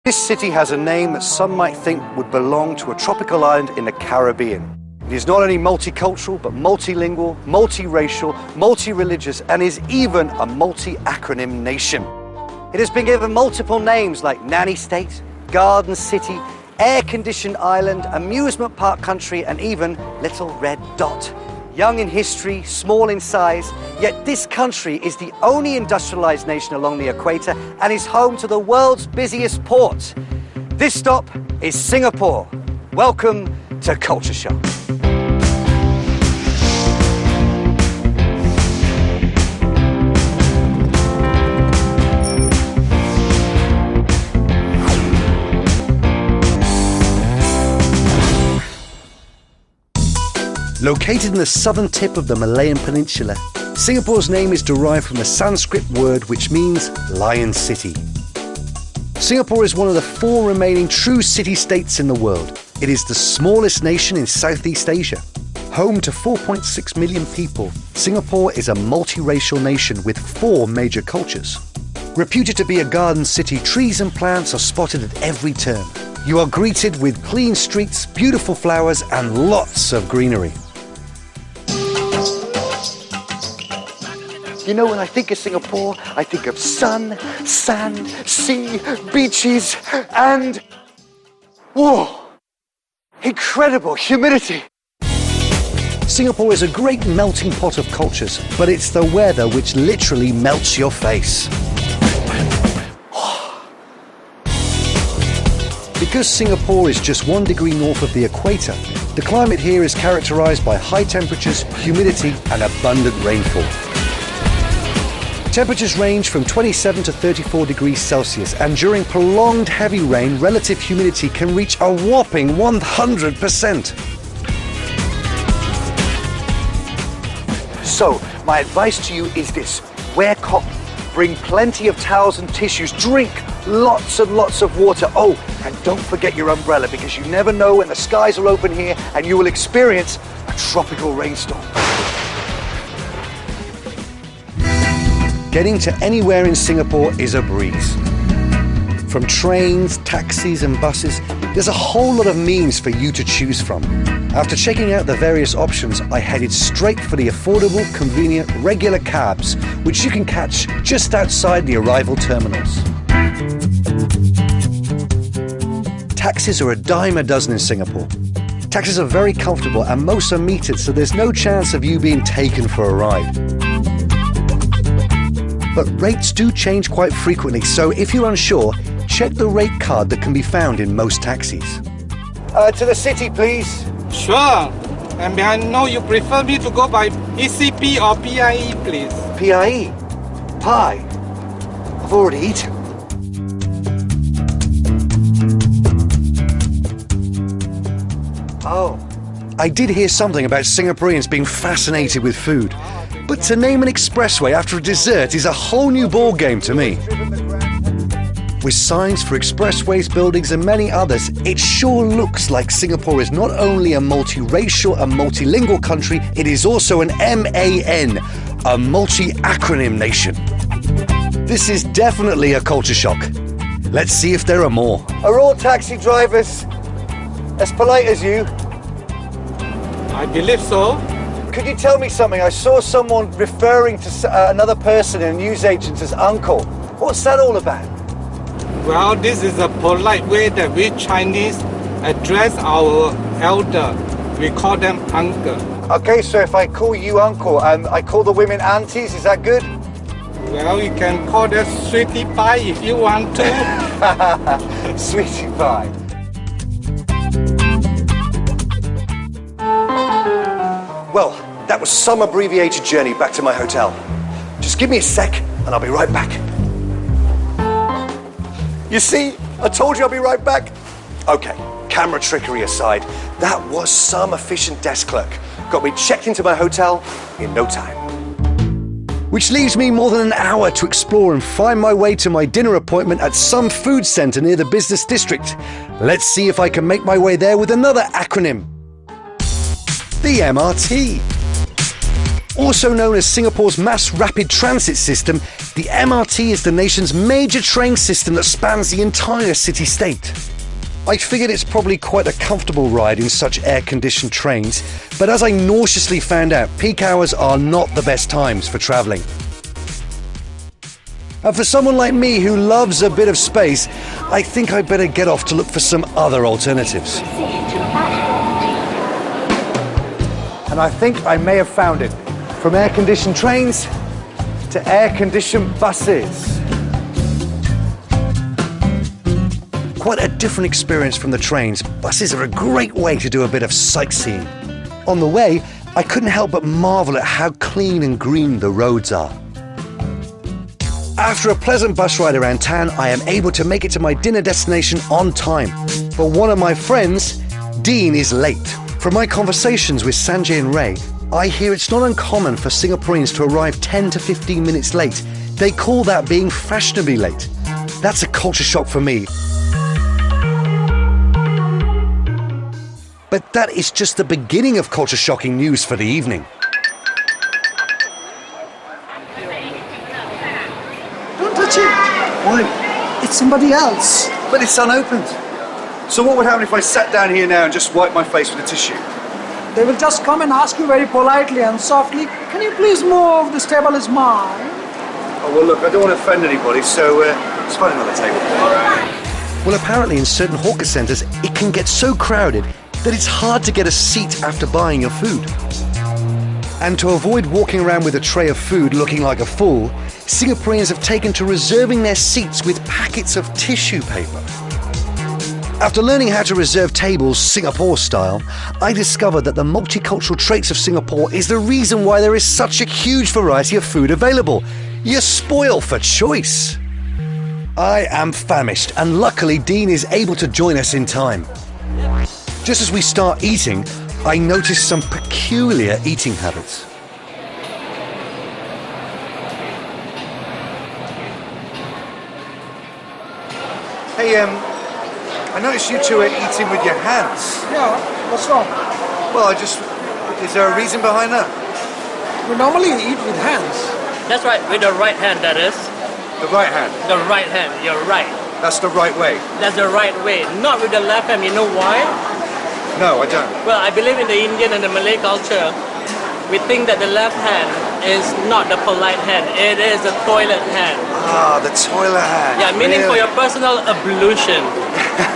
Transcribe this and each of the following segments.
This city has a name that some might think would belong to a tropical island in the Caribbean. It is not only multicultural, but multilingual, multiracial, multi-religious, and is even a multi-acronym nation. It has been given multiple names like Nanny State, Garden City, Air-Conditioned Island, Amusement Park Country, and even Little Red Dot. Young in history, small in size, yet this country is the only industrialized nation along the equator and is home to the world's busiest port. This stop is Singapore. Welcome to Culture Shock. Located in the southern tip of the Malayan Peninsula, Singapore's name is derived from a Sanskrit word which means Lion City. Singapore is one of the 4 remaining true city-states in the world. It is the smallest nation in Southeast Asia. Home to 4.6 million people, Singapore is a multiracial nation with 4 major cultures. Reputed to be a garden city, trees and plants are spotted at every turn. You are greeted with clean streets, beautiful flowers and lots of greenery. You know, when I think of Singapore, I think of sun, sand, sea, beaches, and, whoa, incredible humidity. Singapore is a great melting pot of cultures, but it's the weather which literally melts your face. Because Singapore is just 1 degree north of the equator, the climate here is characterized by high temperatures, humidity, and abundant rainfall. Temperatures range from 27 to 34 degrees Celsius, and during prolonged heavy rain, relative humidity can reach a whopping 100%. So, my advice to you is this: wear cotton, bring plenty of towels and tissues, drink lots and lots of water. Oh, and don't forget your umbrella, because you never know when the skies are open here and you will experience a tropical rainstorm. Getting to anywhere in Singapore is a breeze. From trains, taxis and buses, there's a whole lot of means for you to choose from. After checking out the various options, I headed straight for the affordable, convenient, regular cabs, which you can catch just outside the arrival terminals. Taxis are a dime a dozen in Singapore. Taxis are very comfortable and most are metered, so there's no chance of you being taken for a ride. But rates do change quite frequently, so if you're unsure, check the rate card that can be found in most taxis. To the city, please. Sure. And may I know you prefer me to go by ECP or PIE, please? PIE? Pie? I've already eaten. Oh. I did hear something about Singaporeans being fascinated with food. But to name an expressway after a dessert is a whole new ballgame to me. With signs for expressways, buildings and many others, it sure looks like Singapore is not only a multiracial and multilingual country, it is also an MAN, a multi-acronym nation. This is definitely a culture shock. Let's see if there are more. Are all taxi drivers as polite as you? I believe so. Could you tell me something? I saw someone referring to another person in a newsagent as uncle. What's that all about? Well, this is a polite way that we Chinese address our elder. We call them uncle. Okay, so if I call you uncle, I call the women aunties, is that good? Well, you can call them sweetie pie if you want to. Sweetie pie. Well, that was some abbreviated journey back to my hotel. Just give me a sec and I'll be right back. You see, I told you I'll be right back. Okay, camera trickery aside, that was some efficient desk clerk. Got me checked into my hotel in no time. Which leaves me more than an hour to explore and find my way to my dinner appointment at some food centre near the business district. Let's see if I can make my way there with another acronym. The MRT. Also known as Singapore's mass rapid transit system, the MRT is the nation's major train system that spans the entire city-state. I figured it's probably quite a comfortable ride in such air-conditioned trains, but as I nauseously found out, peak hours are not the best times for travelling. And for someone like me who loves a bit of space, I think I'd better get off to look for some other alternatives. And I think I may have found it. From air-conditioned trains to air-conditioned buses. Quite a different experience from the trains. Buses are a great way to do a bit of sightseeing. On the way, I couldn't help but marvel at how clean and green the roads are. After a pleasant bus ride around town, I am able to make it to my dinner destination on time. But one of my friends, Dean, is late. From my conversations with Sanjay and Ray, I hear it's not uncommon for Singaporeans to arrive 10 to 15 minutes late. They call that being fashionably late. That's a culture shock for me. But that is just the beginning of culture-shocking news for the evening. Don't touch it. Why? It's somebody else. But it's unopened. So what would happen if I sat down here now and just wiped my face with a tissue? They will just come and ask you very politely and softly, can you please move? This table is mine. Oh, well, look, I don't want to offend anybody, so let's find another table. Well, apparently in certain hawker centres, it can get so crowded that it's hard to get a seat after buying your food. And to avoid walking around with a tray of food looking like a fool, Singaporeans have taken to reserving their seats with packets of tissue paper. After learning how to reserve tables Singapore style, I discovered that the multicultural traits of Singapore is the reason why there is such a huge variety of food available. You're spoiled for choice. I am famished, and luckily Dean is able to join us in time. Just as we start eating, I notice some peculiar eating habits. Hey, I noticed you two are eating with your hands. Yeah, what's wrong? Well, is there a reason behind that? We normally eat with hands. That's right, with the right hand, that is. The right hand. The right hand, you're right. That's the right way. That's the right way, not with the left hand. You know why? No, I don't. Well, I believe in the Indian and the Malay culture. We think that the left hand is not the polite hand. It is the toilet hand. Ah, the toilet hand. Yeah, meaning for Really? your personal ablution.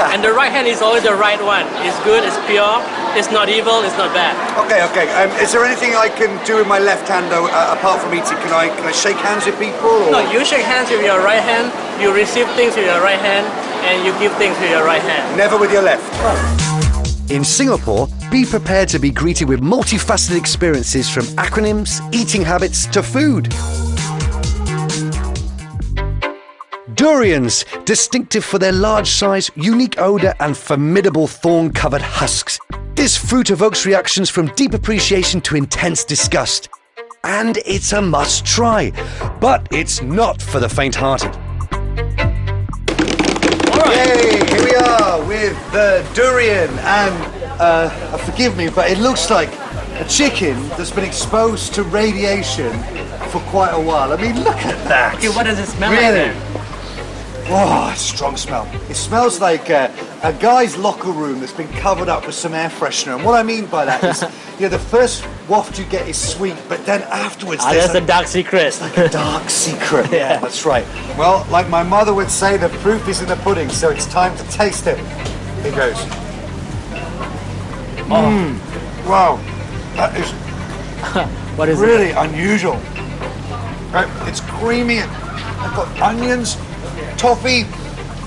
And the right hand is always the right one. It's good, it's pure, it's not evil, it's not bad. Okay. Is there anything I can do with my left hand though, apart from eating? Can I shake hands with people? Or? No, you shake hands with your right hand, you receive things with your right hand, and you give things with your right hand. Never with your left. In Singapore, be prepared to be greeted with multifaceted experiences from acronyms, eating habits to food. Durians, distinctive for their large size, unique odour and formidable thorn-covered husks. This fruit evokes reactions from deep appreciation to intense disgust. And it's a must-try, but it's not for the faint-hearted. Yay, here we are with the durian, and forgive me, but it looks like a chicken that's been exposed to radiation for quite a while. I mean, look at that. Okay, what does it smell Really? like then? Oh, it's a strong smell. It smells like a guy's locker room that's been covered up with some air freshener. And what I mean by that is, the first waft you get is sweet, but then afterwards there's That's a dark secret. a dark secret. Yeah, that's right. Well, like my mother would say, the proof is in the pudding, so it's time to taste it. Here goes. Wow, that is What is really unusual. It's creamy. I've got onions, toffee,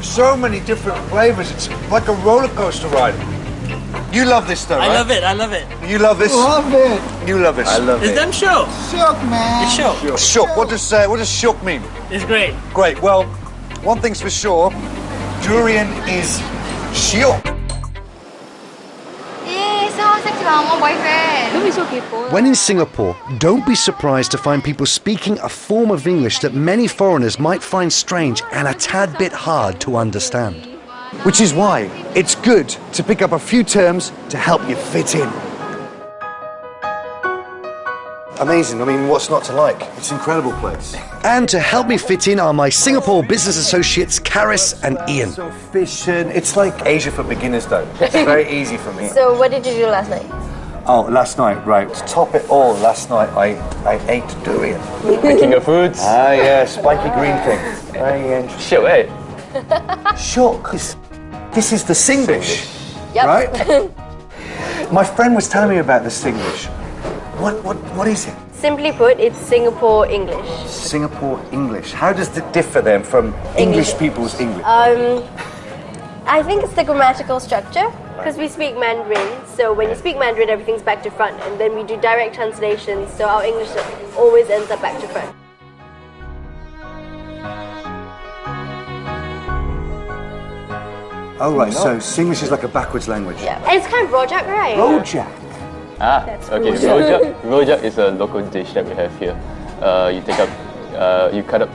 so many different flavors. It's like a roller coaster ride. You love this though, I right? love it, I love it. You love this? Love it. You love this? I love It's them show. Shook, man. It's show. Shook. What does shook mean? It's great. Great. Well, one thing's for sure, durian is shook. Sounds like my boyfriend. Don't be so kaypoh. When in Singapore, don't be surprised to find people speaking a form of English that many foreigners might find strange and a tad bit hard to understand. Which is why it's good to pick up a few terms to help you fit in. Amazing. I mean, what's not to like? It's an incredible place. And to help me fit in are my Singapore business associates, Karis and Ian. So fishing. It's like Asia for beginners, though. It's very easy for me. So what did you do last night? Oh, last night, right. To top it all, last night I ate durian. King of foods. Ah, yeah, spiky green thing. Very interesting. Sure, eh? Shock. This is the Singlish, Yep. right? My friend was telling me about the Singlish. What is it? Simply put, it's Singapore English. Singapore English. How does it differ then from English people's English? I think it's the grammatical structure, because we speak Mandarin, so when you speak Mandarin, everything's back to front, and then we do direct translations, so our English always ends up back to front. Oh, right, so Singlish is like a backwards language. Yeah, and it's kind of rojak, right? Rojak. Okay. Rojak is a local dish that we have here. You cut up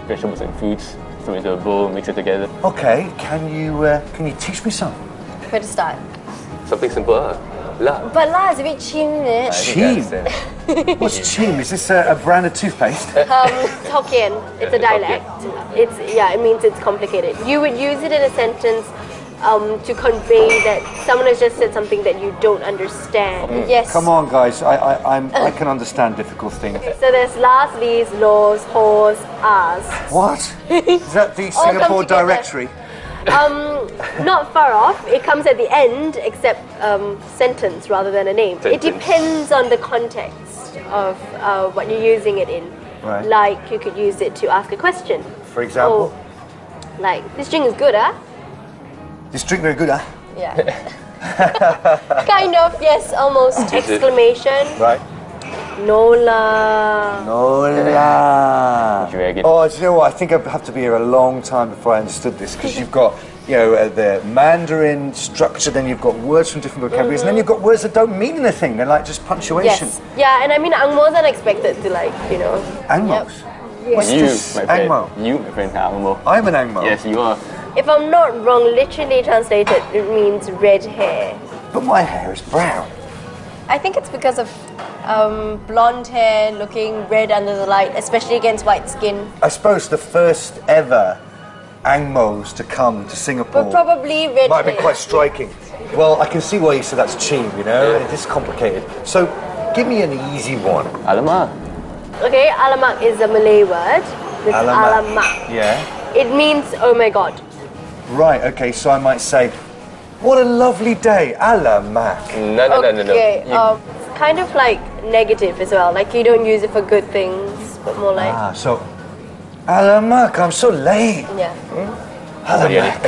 vegetables and fruits, throw it into a bowl, mix it together. Okay, can you teach me some? Where to start? Something simple, La. But la is a bit cheem, isn't it? Cheem? What's cheem? Is this a brand of toothpaste? Hokkien. It's a dialect. It means it's complicated. You would use it in a sentence to convey that someone has just said something that you don't understand. Yes. Come on, guys. I can understand difficult things. So there's las, lees, laws, hors, as. What? Is that the Singapore together. directory? Not far off. It comes at the end, except sentence rather than a name. It depends on the context of what you're using it in. Right. Like you could use it to ask a question. For example? Or, like, this drink is good, huh? This drink very good, huh? Yeah. Kind of, yes, almost. Exclamation. Right. Nola. Nola. Dragon. Oh, do you know what? I think I have to be here a long time before I understood this, because you've got, the Mandarin structure, then you've got words from different vocabularies, and then you've got words that don't mean anything. They're like just punctuation. Yes. Yeah, and I mean, Angmo's unexpected to Angmos? Yep. What's You, this? my friend. Angmo? You, my friend, Angmo. I'm an Angmo. Yes, you are. If I'm not wrong, literally translated, it means red hair. But my hair is brown. I think it's because of blonde hair looking red under the light, especially against white skin. I suppose the first ever Angmos to come to Singapore But probably red might have hair. been quite striking. Well, I can see why you said that's cheap, It is complicated. So, give me an easy one. Alamak. Okay, alamak is a Malay word. It's alamak. Yeah. It means oh my god. Right, okay, so I might say, what a lovely day, alamak. No. Okay, You- kind of like negative as well. Like you don't use it for good things, but more like So, alamak, I'm so late. yeah. Alamak.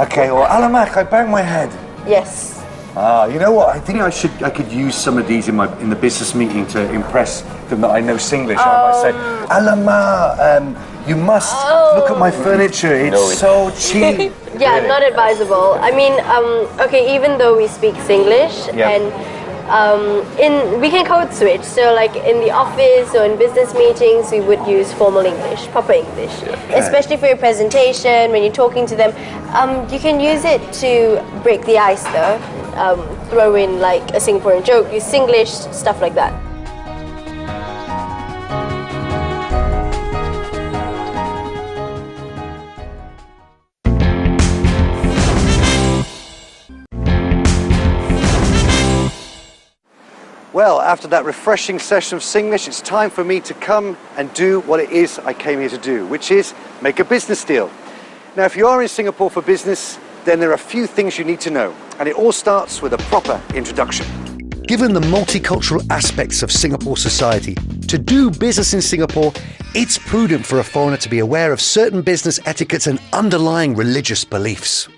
Okay, well, alamak, I banged my head. Yes. You know what? I think I could use some of these in the business meeting to impress them that I know Singlish. I might say, alamak, you must look at my furniture. It's so cheap. Yeah, Really. not advisable. I mean, okay, even though we speak Singlish and we can code switch. So like in the office or in business meetings, we would use formal English, proper English. Okay. Especially for your presentation, when you're talking to them. You can use it to break the ice though. Throw in like a Singaporean joke, use Singlish, stuff like that. Well, after that refreshing session of Singlish, it's time for me to come and do what it is I came here to do, which is make a business deal. Now, if you are in Singapore for business, then there are a few things you need to know, and it all starts with a proper introduction. Given the multicultural aspects of Singapore society, to do business in Singapore, it's prudent for a foreigner to be aware of certain business etiquettes and underlying religious beliefs.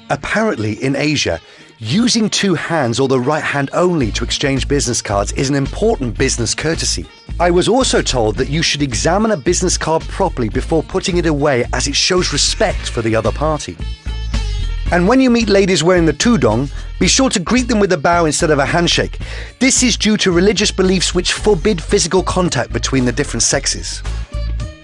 Apparently, in Asia, using two hands or the right hand only to exchange business cards is an important business courtesy. I was also told that you should examine a business card properly before putting it away, as it shows respect for the other party. And when you meet ladies wearing the tudong, be sure to greet them with a bow instead of a handshake. This is due to religious beliefs which forbid physical contact between the different sexes.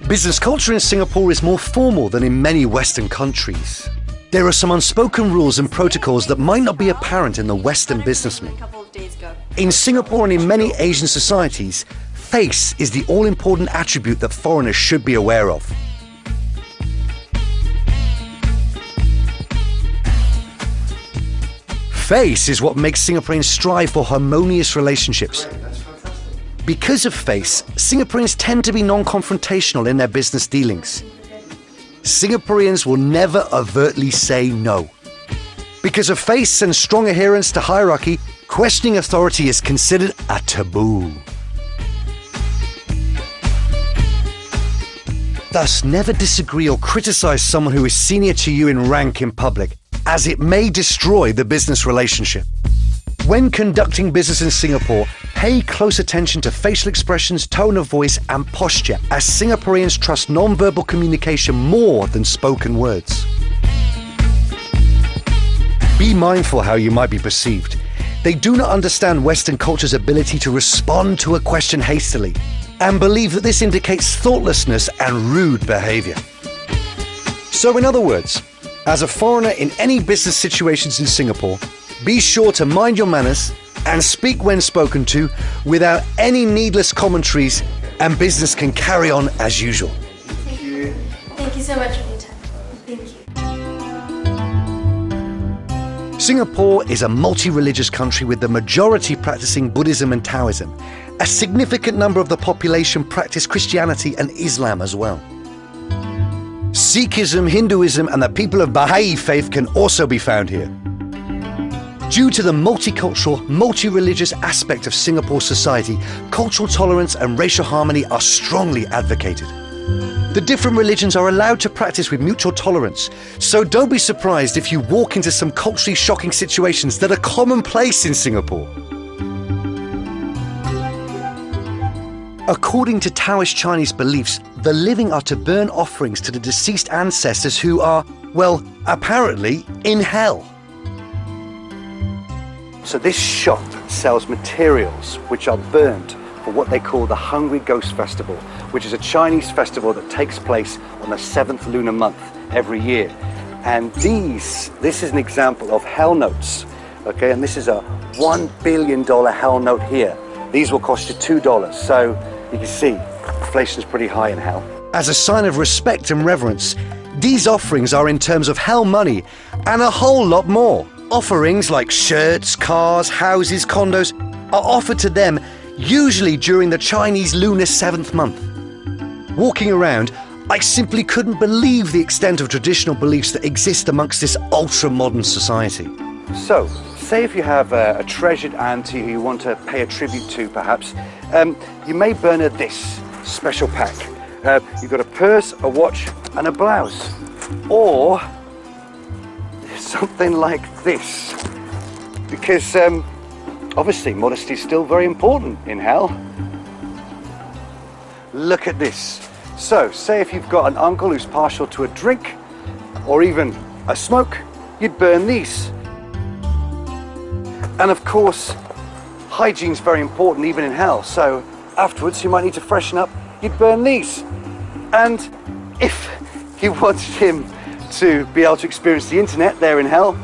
Business culture in Singapore is more formal than in many Western countries. There are some unspoken rules and protocols that might not be apparent in the Western businessman. A couple of days ago. In Singapore and in many Asian societies, face is the all-important attribute that foreigners should be aware of. Face is what makes Singaporeans strive for harmonious relationships. Because of face, Singaporeans tend to be non-confrontational in their business dealings. Singaporeans will never overtly say no. Because of face and strong adherence to hierarchy, questioning authority is considered a taboo. Thus, never disagree or criticize someone who is senior to you in rank in public, as it may destroy the business relationship. When conducting business in Singapore, pay close attention to facial expressions, tone of voice, and posture, as Singaporeans trust non-verbal communication more than spoken words. Be mindful how you might be perceived. They do not understand Western culture's ability to respond to a question hastily, and believe that this indicates thoughtlessness and rude behavior. So in other words, as a foreigner in any business situations in Singapore, be sure to mind your manners and speak when spoken to without any needless commentaries, and business can carry on as usual. Thank you. Thank you so much for your time. Thank you. Singapore is a multi-religious country with the majority practicing Buddhism and Taoism. A significant number of the population practice Christianity and Islam as well. Sikhism, Hinduism, and the people of Baha'i faith can also be found here. Due to the multicultural, multi-religious aspect of Singapore society, cultural tolerance and racial harmony are strongly advocated. The different religions are allowed to practice with mutual tolerance, so don't be surprised if you walk into some culturally shocking situations that are commonplace in Singapore. According to Taoist Chinese beliefs, the living are to burn offerings to the deceased ancestors who are, well, apparently in hell. So this shop sells materials which are burnt for what they call the Hungry Ghost Festival, which is a Chinese festival that takes place on the 7th lunar month every year. And this is an example of hell notes, okay? And this is a $1 billion hell note here. These will cost you $2, so you can see inflation's pretty high in hell. As a sign of respect and reverence, these offerings are in terms of hell money and a whole lot more. Offerings like shirts, cars, houses, condos are offered to them usually during the Chinese lunar 7th month. Walking around, I simply couldn't believe the extent of traditional beliefs that exist amongst this ultra-modern society. So, say if you have a treasured auntie who you want to pay a tribute to, perhaps, you may burn her this special pack. You've got a purse, a watch, and a blouse. Or something like this. Because, obviously, modesty is still very important in hell. Look at this. So, say if you've got an uncle who's partial to a drink, or even a smoke, you'd burn these. And of course, hygiene's very important even in hell, so afterwards you might need to freshen up, you'd burn these. And if you wanted him to be able to experience the internet there in hell,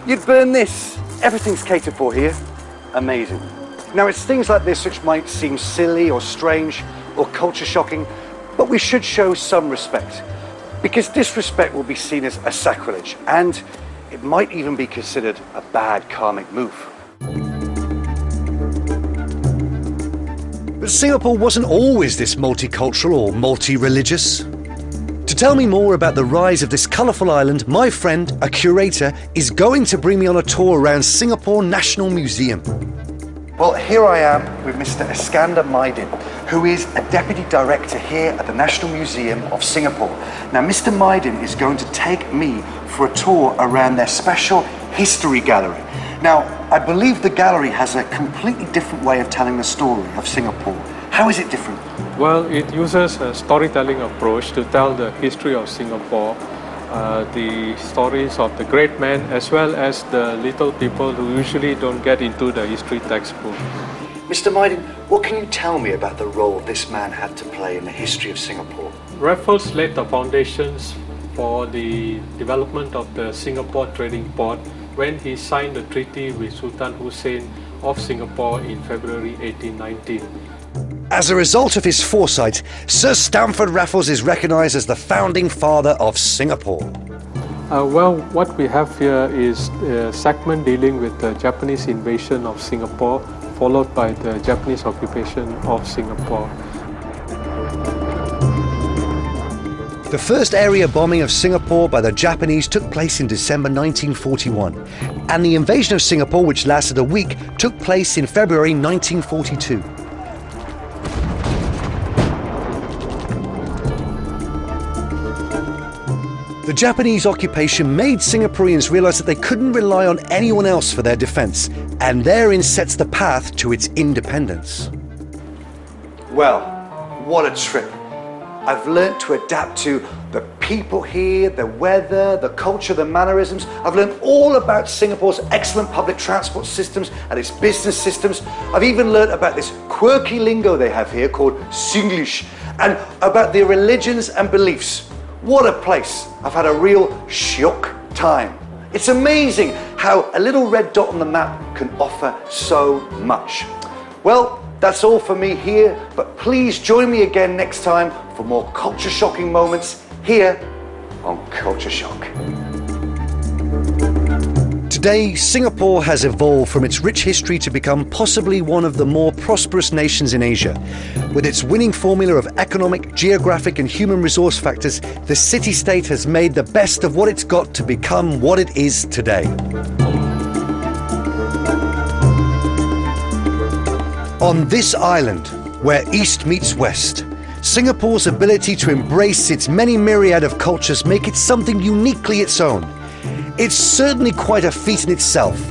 you'd burn this. Everything's catered for here. Amazing. Now it's things like this which might seem silly or strange or culture shocking, but we should show some respect, because disrespect will be seen as a sacrilege, and it might even be considered a bad karmic move. But Singapore wasn't always this multicultural or multi-religious. To tell me more about the rise of this colourful island, my friend, a curator, is going to bring me on a tour around Singapore National Museum. Well, here I am with Mr. Iskander Maidin, who is a Deputy Director here at the National Museum of Singapore. Now, Mr. Maidin is going to take me for a tour around their special history gallery. Now, I believe the gallery has a completely different way of telling the story of Singapore. How is it different? Well, it uses a storytelling approach to tell the history of Singapore, the stories of the great men as well as the little people who usually don't get into the history textbook. Mr. Maidin, what can you tell me about the role this man had to play in the history of Singapore? Raffles laid the foundations for the development of the Singapore trading port when he signed the treaty with Sultan Hussein of Singapore in February 1819. As a result of his foresight, Sir Stamford Raffles is recognised as the founding father of Singapore. Well, what we have here is a segment dealing with the Japanese invasion of Singapore, followed by the Japanese occupation of Singapore. The first area bombing of Singapore by the Japanese took place in December 1941, and the invasion of Singapore, which lasted a week, took place in February 1942. The Japanese occupation made Singaporeans realise that they couldn't rely on anyone else for their defence, and therein sets the path to its independence. Well, what a trip. I've learnt to adapt to the people here, the weather, the culture, the mannerisms. I've learned all about Singapore's excellent public transport systems and its business systems. I've even learnt about this quirky lingo they have here called Singlish, and about their religions and beliefs. What a place. I've had a real shock time. It's amazing how a little red dot on the map can offer so much. Well, that's all for me here, but please join me again next time for more culture-shocking moments here on Culture Shock. Today, Singapore has evolved from its rich history to become possibly one of the more prosperous nations in Asia. With its winning formula of economic, geographic and human resource factors, the city-state has made the best of what it's got to become what it is today. On this island, where East meets West, Singapore's ability to embrace its many myriad of cultures make it something uniquely its own. It's certainly quite a feat in itself.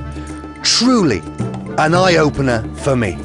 Truly an eye-opener for me.